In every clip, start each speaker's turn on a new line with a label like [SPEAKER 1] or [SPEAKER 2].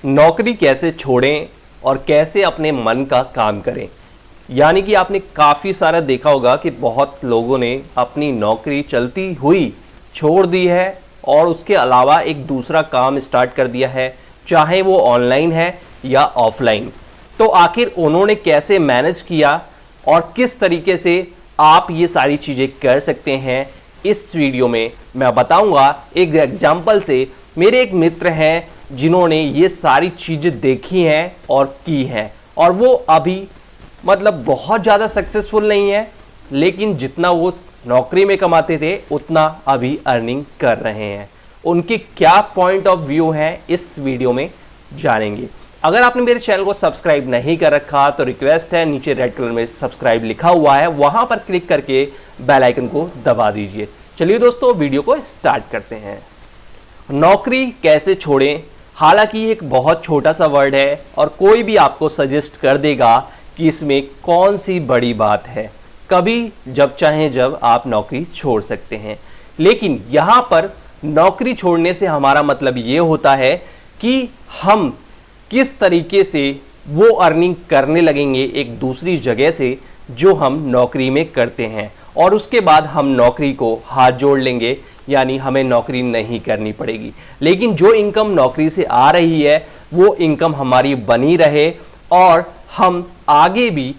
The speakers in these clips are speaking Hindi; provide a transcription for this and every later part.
[SPEAKER 1] नौकरी कैसे छोड़ें और कैसे अपने मन का काम करें। यानी कि आपने काफ़ी सारा देखा होगा कि बहुत लोगों ने अपनी नौकरी चलती हुई छोड़ दी है और उसके अलावा एक दूसरा काम स्टार्ट कर दिया है, चाहे वो ऑनलाइन है या ऑफलाइन। तो आखिर उन्होंने कैसे मैनेज किया और किस तरीके से आप ये सारी चीज़ें कर सकते हैं, इस वीडियो में मैं बताऊंगा एक एग्जाम्पल से। मेरे एक मित्र हैं जिन्होंने ये सारी चीज़ें देखी हैं और की हैं, और वो अभी मतलब बहुत ज़्यादा सक्सेसफुल नहीं है, लेकिन जितना वो नौकरी में कमाते थे उतना अभी अर्निंग कर रहे हैं। उनके क्या पॉइंट ऑफ व्यू हैं इस वीडियो में जानेंगे। अगर आपने मेरे चैनल को सब्सक्राइब नहीं कर रखा तो रिक्वेस्ट है, नीचे रेड कलर में सब्सक्राइब लिखा हुआ है, वहां पर क्लिक करके बेल आइकन को दबा दीजिए। चलिए दोस्तों, वीडियो को स्टार्ट करते हैं। नौकरी कैसे छोड़ें। हालांकि ये एक बहुत छोटा सा वर्ड है और कोई भी आपको सजेस्ट कर देगा कि इसमें कौन सी बड़ी बात है। कभी जब चाहें जब आप नौकरी छोड़ सकते हैं, लेकिन यहाँ पर नौकरी छोड़ने से हमारा मतलब ये होता है कि हम किस तरीके से वो अर्निंग करने लगेंगे एक दूसरी जगह से जो हम नौकरी में करते हैं, और उसके बाद हम नौकरी को हाथ जोड़ लेंगे, यानी हमें नौकरी नहीं करनी पड़ेगी। लेकिन जो इनकम नौकरी से आ रही है वो इनकम हमारी बनी रहे और हम आगे भी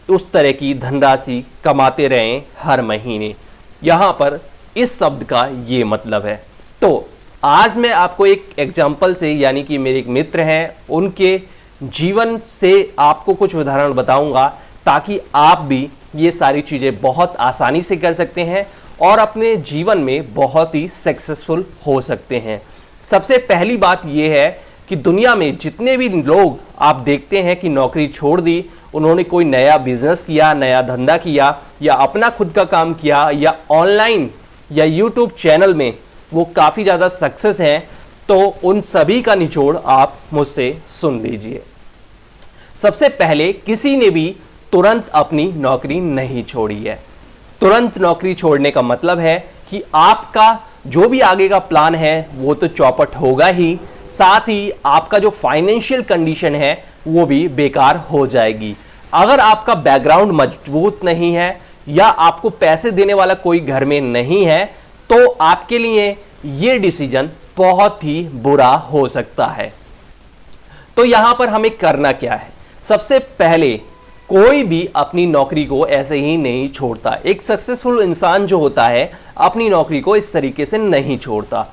[SPEAKER 1] उस तरह की धनराशि कमाते रहें हर महीने। यहाँ पर इस शब्द का ये मतलब है। तो आज मैं आपको एक एग्जाम्पल से, यानी कि मेरे एक मित्र हैं, उनके जीवन से आपको कुछ उदाहरण बताऊंगा ताकि आप भी ये सारी चीज़ें बहुत आसानी से कर सकते हैं और अपने जीवन में बहुत ही सक्सेसफुल हो सकते हैं। सबसे पहली बात यह है कि दुनिया में जितने भी लोग आप देखते हैं कि नौकरी छोड़ दी, उन्होंने कोई नया बिजनेस किया, नया धंधा किया, या अपना खुद का काम किया, या ऑनलाइन या यूट्यूब चैनल में वो काफ़ी ज़्यादा सक्सेस हैं, तो उन सभी का निचोड़ आप मुझसे सुन लीजिए। सबसे पहले, किसी ने भी तुरंत अपनी नौकरी नहीं छोड़ी है। तुरंत नौकरी छोड़ने का मतलब है कि आपका जो भी आगे का प्लान है वो तो चौपट होगा ही, साथ ही आपका जो फाइनेंशियल कंडीशन है वो भी बेकार हो जाएगी। अगर आपका बैकग्राउंड मजबूत नहीं है या आपको पैसे देने वाला कोई घर में नहीं है, तो आपके लिए ये डिसीजन बहुत ही बुरा हो सकता है। तो यहां पर हमें करना क्या है? सबसे पहले, कोई भी अपनी नौकरी को ऐसे ही नहीं छोड़ता। एक सक्सेसफुल इंसान जो होता है अपनी नौकरी को इस तरीके से नहीं छोड़ता।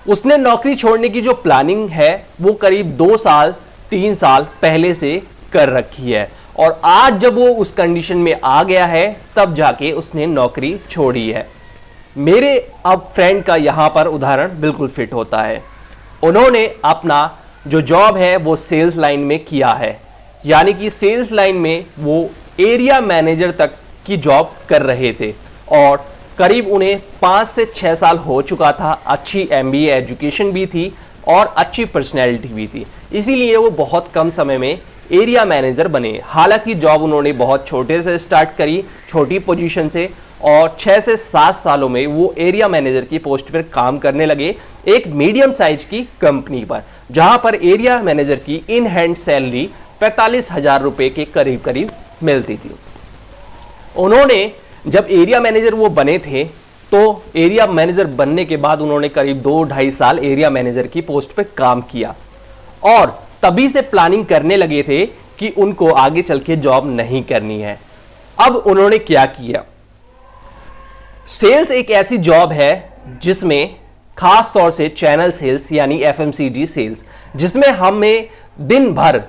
[SPEAKER 1] उसने नौकरी छोड़ने की जो प्लानिंग है वो करीब 2 साल 3 साल पहले से कर रखी है, और आज जब वो उस कंडीशन में आ गया है तब जाके उसने नौकरी छोड़ी है। मेरे अब फ्रेंड का यहाँ पर उदाहरण बिल्कुल फिट होता है। उन्होंने अपना जो जॉब है वो सेल्स लाइन में किया है, यानी कि सेल्स लाइन में वो एरिया मैनेजर तक की जॉब कर रहे थे और करीब उन्हें 5 से 6 साल हो चुका था। अच्छी MBA एजुकेशन भी थी और अच्छी पर्सनैलिटी भी थी, इसीलिए वो बहुत कम समय में एरिया मैनेजर बने। हालांकि जॉब उन्होंने बहुत छोटे से स्टार्ट करी, छोटी पोजीशन से, और 6 से 7 सालों में वो एरिया मैनेजर की पोस्ट पर काम करने लगे एक मीडियम साइज की कंपनी पर, जहां पर एरिया मैनेजर की इन हैंड सैलरी 45,000 रुपए के करीब करीब मिलती थी। उन्होंने जब एरिया मैनेजर वो बने थे, तो एरिया मैनेजर बनने के बाद उन्होंने करीब 2-2.5 साल एरिया मैनेजर की पोस्ट पे काम किया, और तभी से प्लानिंग करने लगे थे कि उनको आगे चल के जॉब नहीं करनी है। अब उन्होंने क्या किया? सेल्स एक ऐसी जॉब है जिसमें खास तौर से चैनल सेल्स यानी FMCG सेल्स, जिसमें हमें दिन भर,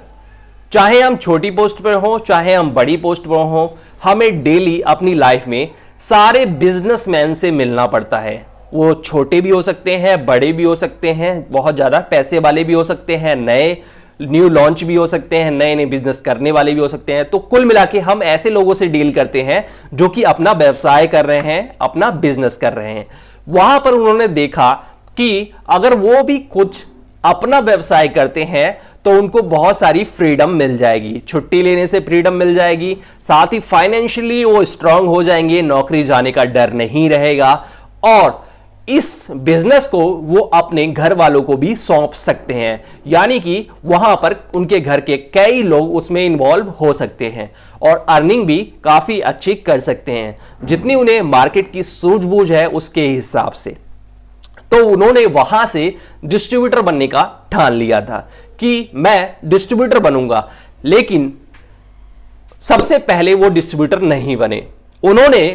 [SPEAKER 1] चाहे हम छोटी पोस्ट पर हों चाहे हम बड़ी पोस्ट पर हों, हमें डेली अपनी लाइफ में सारे बिजनेसमैन से मिलना पड़ता है। वो छोटे भी हो सकते हैं, बड़े भी हो सकते हैं, बहुत ज़्यादा पैसे वाले भी हो सकते हैं, नए न्यू लॉन्च भी हो सकते हैं, नए नए बिजनेस करने वाले भी हो सकते हैं। तो कुल मिला के हम ऐसे लोगों से डील करते हैं जो कि अपना व्यवसाय कर रहे हैं, अपना बिजनेस कर रहे हैं। वहां पर उन्होंने देखा कि अगर वो भी कुछ अपना व्यवसाय करते हैं तो उनको बहुत सारी फ्रीडम मिल जाएगी, छुट्टी लेने से फ्रीडम मिल जाएगी, साथ ही फाइनेंशियली वो स्ट्रांग हो जाएंगे, नौकरी जाने का डर नहीं रहेगा, और इस बिजनेस को वो अपने घर वालों को भी सौंप सकते हैं, यानी कि वहां पर उनके घर के कई लोग उसमें इन्वॉल्व हो सकते हैं और अर्निंग भी काफी अच्छी कर सकते हैं, जितनी उन्हें मार्केट की सूझबूझ है उसके हिसाब से। तो उन्होंने वहां से डिस्ट्रीब्यूटर बनने का ठान लिया था कि मैं डिस्ट्रीब्यूटर बनूंगा, लेकिन सबसे पहले वो डिस्ट्रीब्यूटर नहीं बने। उन्होंने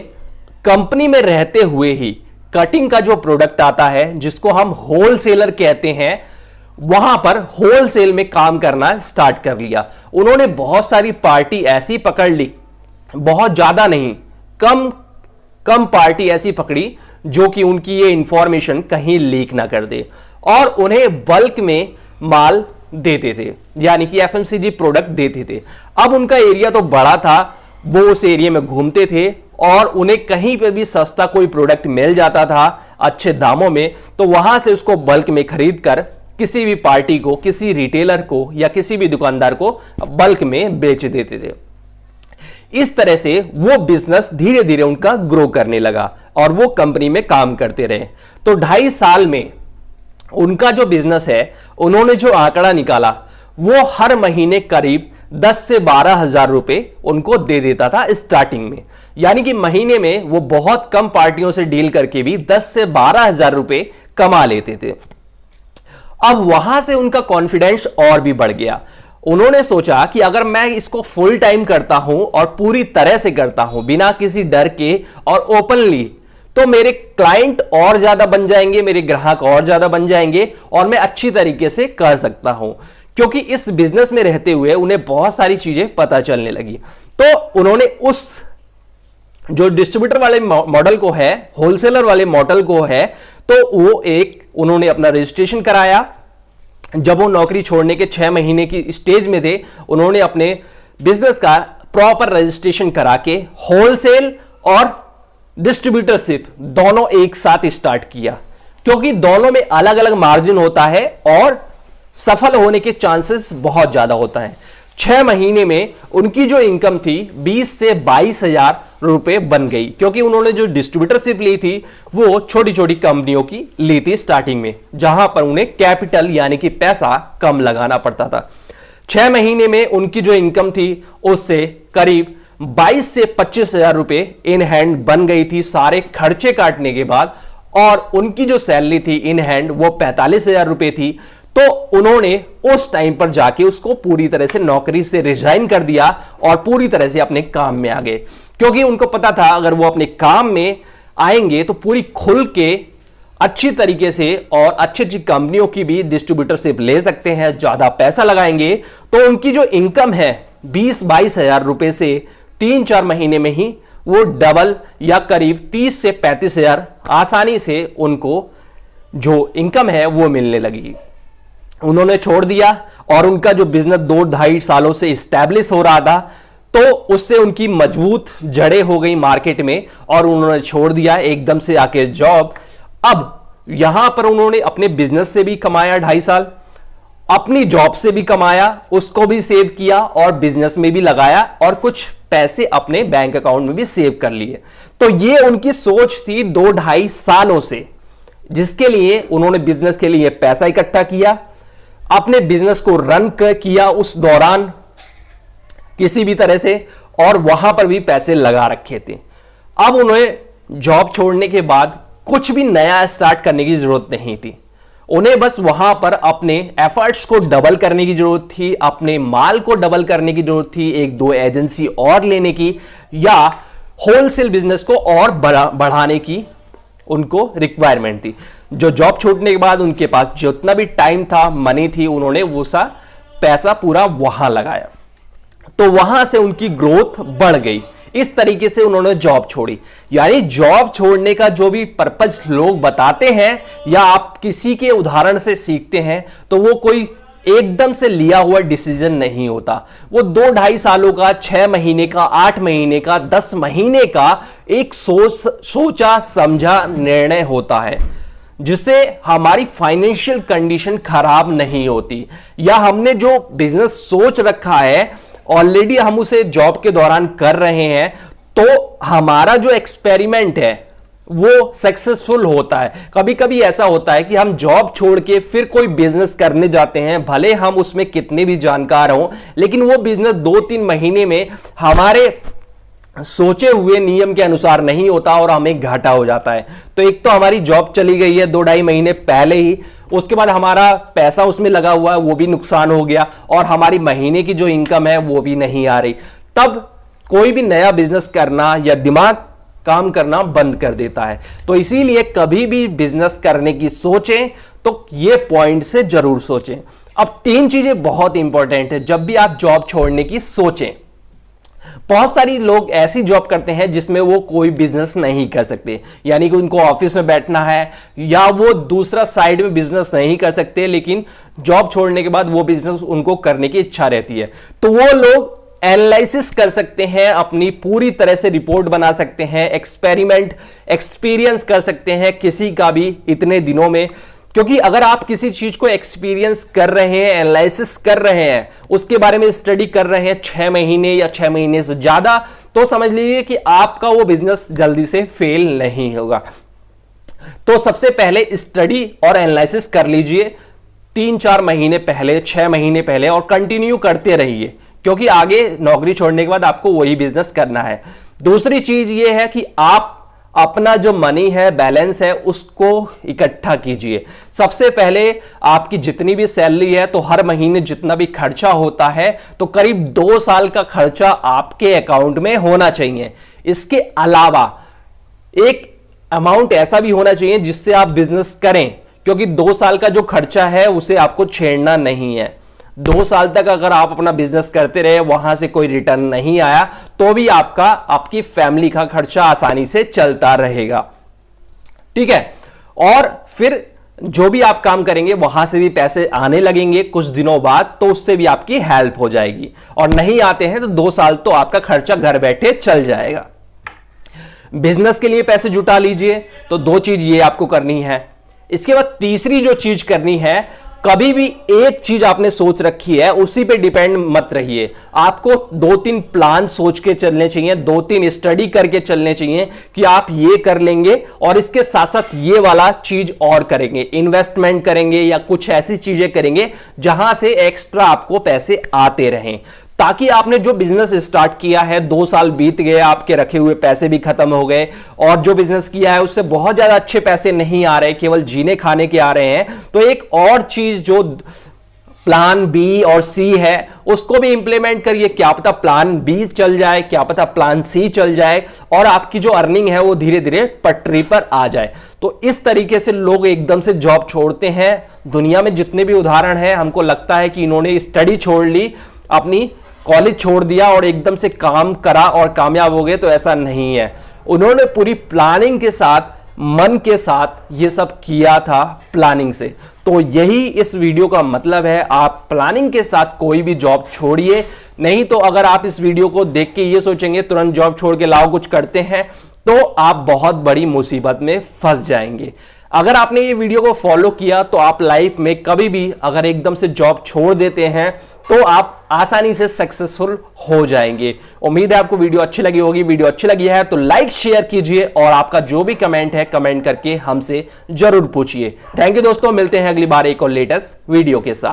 [SPEAKER 1] कंपनी में रहते हुए ही कटिंग का जो प्रोडक्ट आता है, जिसको हम होलसेलर कहते हैं, वहां पर होलसेल में काम करना स्टार्ट कर लिया। उन्होंने बहुत सारी पार्टी ऐसी पकड़ ली, बहुत ज्यादा नहीं, कम कम पार्टी ऐसी पकड़ी जो कि उनकी ये इंफॉर्मेशन कहीं लीक ना कर दे, और उन्हें बल्क में माल देते थे, यानी कि एफएमसीजी प्रोडक्ट देते थे। अब उनका एरिया तो बड़ा था, वो उस एरिया में घूमते थे और उन्हें कहीं पे भी सस्ता कोई प्रोडक्ट मिल जाता था अच्छे दामों में, तो वहां से उसको बल्क में खरीद कर किसी भी पार्टी को, किसी रिटेलर को या किसी भी दुकानदार को बल्क में बेच देते थे। इस तरह से वो बिजनेस धीरे धीरे उनका ग्रो करने लगा और वो कंपनी में काम करते रहे। तो 2.5 साल में उनका जो बिजनेस है, उन्होंने जो आंकड़ा निकाला, वो हर महीने करीब 10 से 12 हजार रुपए उनको दे देता था स्टार्टिंग में, यानी कि महीने में वो बहुत कम पार्टियों से डील करके भी 10 से 12 हजार रुपए कमा लेते थे। अब वहां से उनका कॉन्फिडेंस और भी बढ़ गया। उन्होंने सोचा कि अगर मैं इसको फुल टाइम करता हूं और पूरी तरह से करता हूं बिना किसी डर के और ओपनली, तो मेरे क्लाइंट और ज्यादा बन जाएंगे, मेरे ग्राहक और ज्यादा बन जाएंगे और मैं अच्छी तरीके से कर सकता हूं, क्योंकि इस बिजनेस में रहते हुए उन्हें बहुत सारी चीजें पता चलने लगी। तो उन्होंने उस जो डिस्ट्रीब्यूटर वाले मॉडल को है, होलसेलर वाले मॉडल को है, तो वो एक उन्होंने अपना रजिस्ट्रेशन कराया। जब वो नौकरी छोड़ने के 6 महीने की स्टेज में थे, उन्होंने अपने बिजनेस का प्रॉपर रजिस्ट्रेशन करा के होलसेल और डिस्ट्रीब्यूटरशिप दोनों एक साथ स्टार्ट किया, क्योंकि दोनों में अलग अलग मार्जिन होता है और सफल होने के चांसेस बहुत ज्यादा होता है। 6 महीने में उनकी जो इनकम थी 20 से 22 हजार रुपए बन गई, क्योंकि उन्होंने जो डिस्ट्रीब्यूटरशिप ली थी वो छोटी छोटी कंपनियों की ली थी स्टार्टिंग में, जहां पर उन्हें कैपिटल यानी कि पैसा कम लगाना पड़ता था। 6 महीने में उनकी जो इनकम थी उससे करीब 22 से 25 हजार रुपए इन हैंड बन गई थी सारे खर्चे काटने के बाद, और उनकी जो सैलरी थी इन हैंड वो 45 हजार रुपए थी। तो उन्होंने उस टाइम पर जाके उसको पूरी तरह से नौकरी से रिजाइन कर दिया और पूरी तरह से अपने काम में आ गए, क्योंकि उनको पता था अगर वो अपने काम में आएंगे तो पूरी खुल के अच्छी तरीके से और अच्छी अच्छी कंपनियों की भी डिस्ट्रीब्यूटरशिप ले सकते हैं, ज्यादा पैसा लगाएंगे तो उनकी जो इनकम है 20-22 हजार रुपए से 3-4 महीने में ही वो डबल या करीब 30 से 35 हजार आसानी से उनको जो इनकम है वो मिलने लगी। उन्होंने छोड़ दिया और उनका जो बिजनेस 2-2.5 सालों से स्टैब्लिश हो रहा था, तो उससे उनकी मजबूत जड़ें हो गई मार्केट में और उन्होंने छोड़ दिया एकदम से आके जॉब। अब यहां पर उन्होंने अपने बिजनेस से भी कमाया 2.5 साल, अपनी जॉब से भी कमाया, उसको भी सेव किया और बिजनेस में भी लगाया और कुछ पैसे अपने बैंक अकाउंट में भी सेव कर लिए। तो ये उनकी सोच थी 2-2.5 सालों से, जिसके लिए उन्होंने बिजनेस के लिए पैसा इकट्ठा किया, अपने बिजनेस को रन किया उस दौरान किसी भी तरह से, और वहां पर भी पैसे लगा रखे थे। अब उन्हें जॉब छोड़ने के बाद कुछ भी नया स्टार्ट करने की जरूरत नहीं थी, उन्हें बस वहां पर अपने एफर्ट्स को डबल करने की जरूरत थी, अपने माल को डबल करने की जरूरत थी, 1-2 एजेंसी और लेने की या होलसेल बिजनेस को और बढ़ाने की उनको रिक्वायरमेंट थी। जो जॉब छोड़ने के बाद उनके पास जितना भी टाइम था, मनी थी, उन्होंने वो सा पैसा पूरा वहां लगाया, तो वहां से उनकी ग्रोथ बढ़ गई। इस तरीके से उन्होंने जॉब छोड़ी। यानी जॉब छोड़ने का जो भी पर्पज लोग बताते हैं या आप किसी के उदाहरण से सीखते हैं, तो वो कोई एकदम से लिया हुआ डिसीजन नहीं होता। वो 2-2.5 सालों का, 6 महीने का, 8 महीने का, 10 महीने का एक सोचा समझा निर्णय होता है, जिससे हमारी फाइनेंशियल कंडीशन खराब नहीं होती, या हमने जो बिजनेस सोच रखा है ऑलरेडी हम उसे जॉब के दौरान कर रहे हैं, तो हमारा जो एक्सपेरिमेंट है वो सक्सेसफुल होता है। कभी कभी ऐसा होता है कि हम जॉब छोड़ के फिर कोई बिजनेस करने जाते हैं, भले हम उसमें कितने भी जानकार हों, लेकिन वो बिजनेस 2-3 महीने में हमारे सोचे हुए नियम के अनुसार नहीं होता और हमें घाटा हो जाता है। तो एक तो हमारी जॉब चली गई है 2-2.5 महीने पहले ही, उसके बाद हमारा पैसा उसमें लगा हुआ है वो भी नुकसान हो गया, और हमारी महीने की जो इनकम है वो भी नहीं आ रही। तब कोई भी नया बिजनेस करना या दिमाग काम करना बंद कर देता है। तो इसीलिए कभी भी बिजनेस करने की सोचें तो ये पॉइंट से जरूर सोचें। अब 3 चीजें बहुत इंपॉर्टेंट है जब भी आप जॉब छोड़ने की सोचें। बहुत सारी लोग ऐसी जॉब करते हैं जिसमें वो कोई बिजनेस नहीं कर सकते, यानी कि उनको ऑफिस में बैठना है या वो दूसरा साइड में बिजनेस नहीं कर सकते, लेकिन जॉब छोड़ने के बाद वो बिजनेस उनको करने की इच्छा रहती है। तो वो लोग एनालिसिस कर सकते हैं, अपनी पूरी तरह से रिपोर्ट बना सकते हैं, एक्सपीरियंस कर सकते हैं किसी का भी इतने दिनों में। क्योंकि अगर आप किसी चीज को एक्सपीरियंस कर रहे हैं, एनालिसिस कर रहे हैं, उसके बारे में स्टडी कर रहे हैं 6 महीने या 6 महीने से ज्यादा, तो समझ लीजिए कि आपका वो बिजनेस जल्दी से फेल नहीं होगा। तो सबसे पहले स्टडी और एनालिसिस कर लीजिए 3-4 महीने पहले, 6 महीने पहले, और कंटिन्यू करते रहिए, क्योंकि आगे नौकरी छोड़ने के बाद आपको वही बिजनेस करना है। दूसरी चीज ये है कि आप अपना जो मनी है, बैलेंस है, उसको इकट्ठा कीजिए। सबसे पहले आपकी जितनी भी सैलरी है, तो हर महीने जितना भी खर्चा होता है, तो करीब 2 साल का खर्चा आपके अकाउंट में होना चाहिए। इसके अलावा एक अमाउंट ऐसा भी होना चाहिए जिससे आप बिजनेस करें, क्योंकि 2 साल का जो खर्चा है उसे आपको छेड़ना नहीं है। 2 साल तक अगर आप अपना बिजनेस करते रहे, वहां से कोई रिटर्न नहीं आया, तो भी आपकी फैमिली का खर्चा आसानी से चलता रहेगा। ठीक है, और फिर जो भी आप काम करेंगे वहां से भी पैसे आने लगेंगे कुछ दिनों बाद, तो उससे भी आपकी हेल्प हो जाएगी। और नहीं आते हैं तो 2 साल तो आपका खर्चा घर बैठे चल जाएगा। बिजनेस के लिए पैसे जुटा लीजिए, तो 2 चीज ये आपको करनी है। इसके बाद तीसरी जो चीज करनी है, कभी भी एक चीज आपने सोच रखी है उसी पे डिपेंड मत रहिए। आपको 2-3 प्लान सोच के चलने चाहिए, 2-3 स्टडी करके चलने चाहिए कि आप ये कर लेंगे और इसके साथ साथ ये वाला चीज और करेंगे, इन्वेस्टमेंट करेंगे या कुछ ऐसी चीजें करेंगे जहां से एक्स्ट्रा आपको पैसे आते रहें। ताकि आपने जो बिजनेस स्टार्ट किया है, 2 साल बीत गए, आपके रखे हुए पैसे भी खत्म हो गए, और जो बिजनेस किया है उससे बहुत ज्यादा अच्छे पैसे नहीं आ रहे, केवल जीने खाने के आ रहे हैं, तो एक और चीज जो प्लान बी और सी है उसको भी इंप्लीमेंट करिए। क्या पता प्लान बी चल जाए, क्या पता प्लान सी चल जाए, और आपकी जो अर्निंग है वो धीरे धीरे पटरी पर आ जाए। तो इस तरीके से लोग एकदम से जॉब छोड़ते हैं। दुनिया में जितने भी उदाहरण हैं, हमको लगता है कि इन्होंने स्टडी छोड़ ली, अपनी कॉलेज छोड़ दिया और एकदम से काम करा और कामयाब हो गए, तो ऐसा नहीं है। उन्होंने पूरी प्लानिंग के साथ, मन के साथ ये सब किया था, प्लानिंग से। तो यही इस वीडियो का मतलब है, आप प्लानिंग के साथ कोई भी जॉब छोड़िए। नहीं तो अगर आप इस वीडियो को देख के ये सोचेंगे तुरंत जॉब छोड़ के लाओ कुछ करते हैं, तो आप बहुत बड़ी मुसीबत में फंस जाएंगे। अगर आपने ये वीडियो को फॉलो किया तो आप लाइफ में कभी भी अगर एकदम से जॉब छोड़ देते हैं तो आप आसानी से सक्सेसफुल हो जाएंगे। उम्मीद है आपको वीडियो अच्छी लगी होगी। वीडियो अच्छी लगी है तो लाइक शेयर कीजिए, और आपका जो भी कमेंट है कमेंट करके हमसे जरूर पूछिए। थैंक यू दोस्तों, मिलते हैं अगली बार एक और लेटेस्ट वीडियो के साथ।